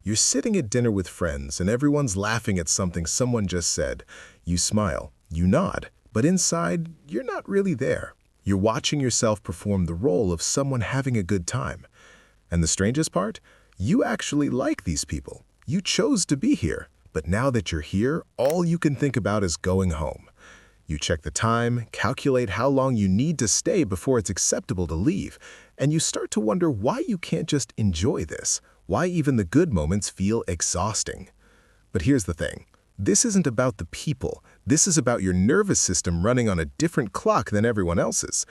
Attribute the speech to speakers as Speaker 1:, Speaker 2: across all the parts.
Speaker 1: You're sitting at dinner with friends and everyone's laughing at something someone just said. You smile, you nod, but inside, you're not really there. You're watching yourself perform the role of someone having a good time. And the strangest part? You actually like these people. You chose to be here. But now that you're here, all you can think about is going home. You check the time, calculate how long you need to stay before it's acceptable to leave, and you start to wonder why you can't just enjoy this, why even the good moments feel exhausting. But here's the thing. This isn't about the people. This is about your nervous system running on a different clock than everyone else's.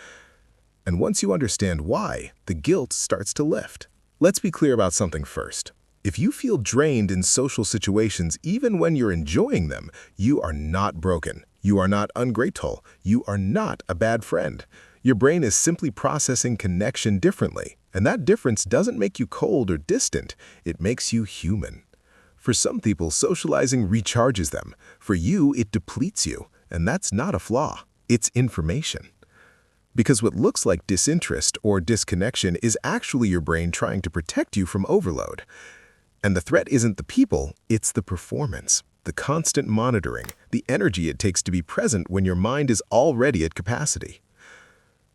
Speaker 1: And once you understand why, the guilt starts to lift. Let's be clear about something first. If you feel drained in social situations even when you're enjoying them, you are not broken. You are not ungrateful. You are not a bad friend. Your brain is simply processing connection differently, and that difference doesn't make you cold or distant. It makes you human. For some people, socializing recharges them. For you, it depletes you, and that's not a flaw. It's information. Because what looks like disinterest or disconnection is actually your brain trying to protect you from overload. And the threat isn't the people, it's the performance, the constant monitoring, the energy it takes to be present when your mind is already at capacity.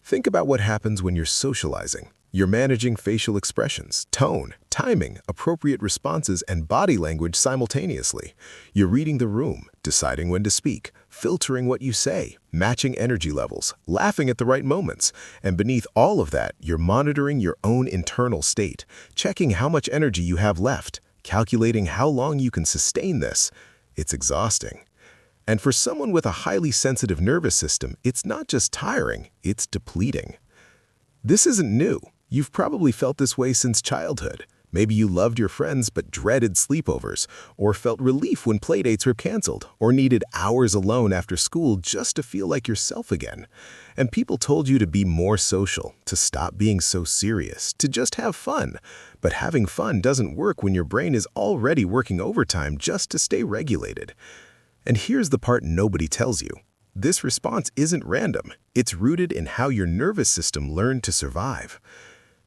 Speaker 1: Think about what happens when you're socializing. You're managing facial expressions, tone, timing, appropriate responses, and body language simultaneously. You're reading the room, deciding when to speak, filtering what you say, matching energy levels, laughing at the right moments. And beneath all of that, you're monitoring your own internal state, checking how much energy you have left, calculating how long you can sustain this. It's exhausting. And for someone with a highly sensitive nervous system, it's not just tiring, it's depleting. This isn't new. You've probably felt this way since childhood. Maybe you loved your friends but dreaded sleepovers, or felt relief when playdates were canceled, or needed hours alone after school just to feel like yourself again. And people told you to be more social, to stop being so serious, to just have fun. But having fun doesn't work when your brain is already working overtime just to stay regulated. And here's the part nobody tells you. This response isn't random. It's rooted in how your nervous system learned to survive.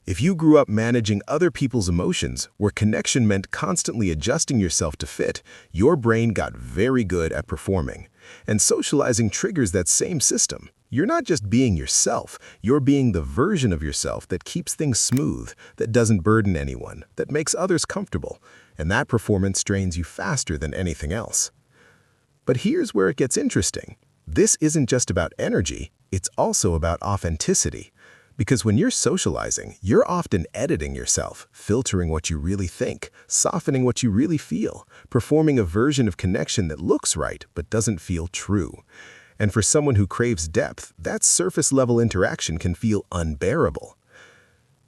Speaker 1: If you grew up managing other people's emotions, where connection meant constantly adjusting yourself to fit, your brain got very good at performing. And socializing triggers that same system. You're not just being yourself, you're being the version of yourself that keeps things smooth, that doesn't burden anyone, that makes others comfortable. And that performance drains you faster than anything else. But here's where it gets interesting. This isn't just about energy, it's also about authenticity. Because when you're socializing, you're often editing yourself, filtering what you really think, softening what you really feel, performing a version of connection that looks right but doesn't feel true. And for someone who craves depth, that surface-level interaction can feel unbearable.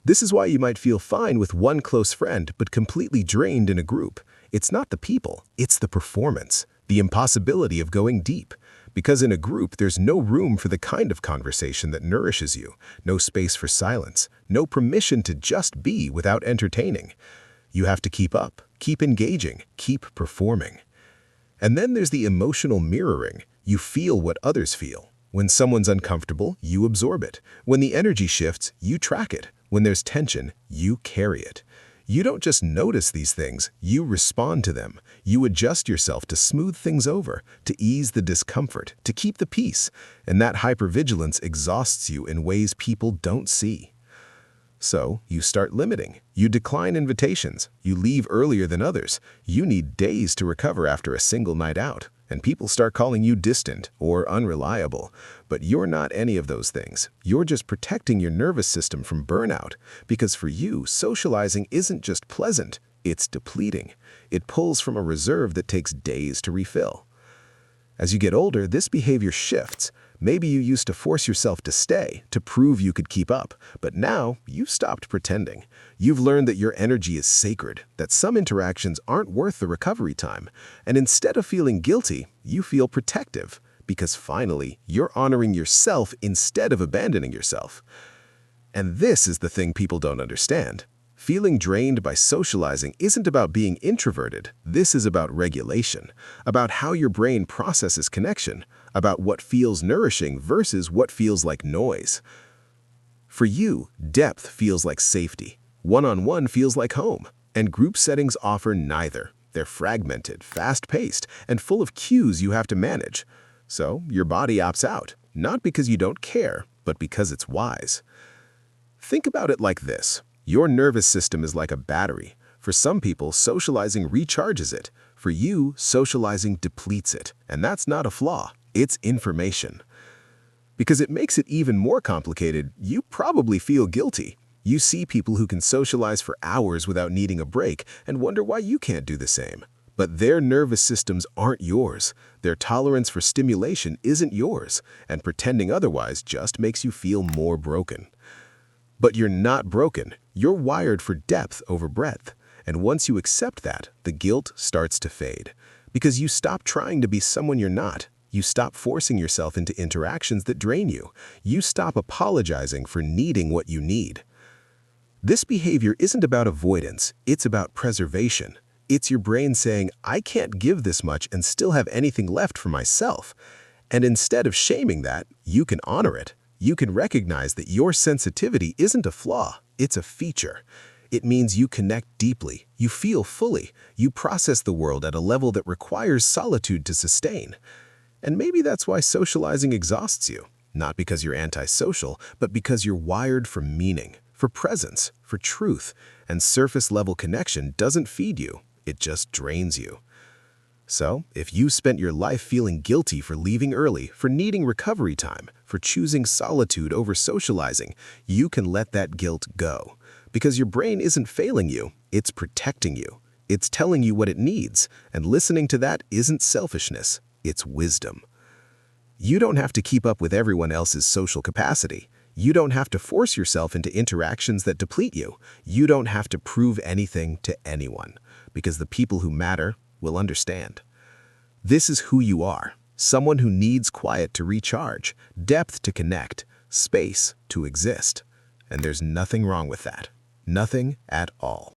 Speaker 1: This is why you might feel fine with one close friend but completely drained in a group. It's not the people, it's the performance, the impossibility of going deep. Because in a group, there's no room for the kind of conversation that nourishes you, no space for silence, no permission to just be without entertaining. You have to keep up, keep engaging, keep performing. And then there's the emotional mirroring. You feel what others feel. When someone's uncomfortable, you absorb it. When the energy shifts, you track it. When there's tension, you carry it. You don't just notice these things, you respond to them. You adjust yourself to smooth things over, to ease the discomfort, to keep the peace. And that hypervigilance exhausts you in ways people don't see. So, you start limiting. You decline invitations. You leave earlier than others. You need days to recover after a single night out. And people start calling you distant or unreliable. But you're not any of those things. You're just protecting your nervous system from burnout. Because for you, socializing isn't just pleasant, it's depleting. It pulls from a reserve that takes days to refill. As you get older, this behavior shifts. Maybe you used to force yourself to stay, to prove you could keep up, but now you've stopped pretending. You've learned that your energy is sacred, that some interactions aren't worth the recovery time, and instead of feeling guilty, you feel protective, because finally, you're honoring yourself instead of abandoning yourself. And this is the thing people don't understand. Feeling drained by socializing isn't about being introverted. This is about regulation, about how your brain processes connection, about what feels nourishing versus what feels like noise. For you, depth feels like safety. One-on-one feels like home. And group settings offer neither. They're fragmented, fast-paced, and full of cues you have to manage. So your body opts out, not because you don't care, but because it's wise. Think about it like this. Your nervous system is like a battery. For some people, socializing recharges it. For you, socializing depletes it. And that's not a flaw. It's information. Because it makes it even more complicated, you probably feel guilty. You see people who can socialize for hours without needing a break and wonder why you can't do the same. But their nervous systems aren't yours. Their tolerance for stimulation isn't yours, and pretending otherwise just makes you feel more broken. But you're not broken. You're wired for depth over breadth. And once you accept that, the guilt starts to fade. Because you stop trying to be someone you're not. You stop forcing yourself into interactions that drain you. You stop apologizing for needing what you need. This behavior isn't about avoidance, it's about preservation. It's your brain saying, I can't give this much and still have anything left for myself. And instead of shaming that, you can honor it. You can recognize that your sensitivity isn't a flaw, it's a feature. It means you connect deeply, you feel fully, you process the world at a level that requires solitude to sustain. And maybe that's why socializing exhausts you. Not because you're antisocial, but because you're wired for meaning, for presence, for truth. And surface-level connection doesn't feed you, it just drains you. So, if you spent your life feeling guilty for leaving early, for needing recovery time, for choosing solitude over socializing, you can let that guilt go. Because your brain isn't failing you, it's protecting you. It's telling you what it needs, and listening to that isn't selfishness. It's wisdom. You don't have to keep up with everyone else's social capacity. You don't have to force yourself into interactions that deplete you. You don't have to prove anything to anyone, because the people who matter will understand. This is who you are, someone who needs quiet to recharge, depth to connect, space to exist. And there's nothing wrong with that. Nothing at all.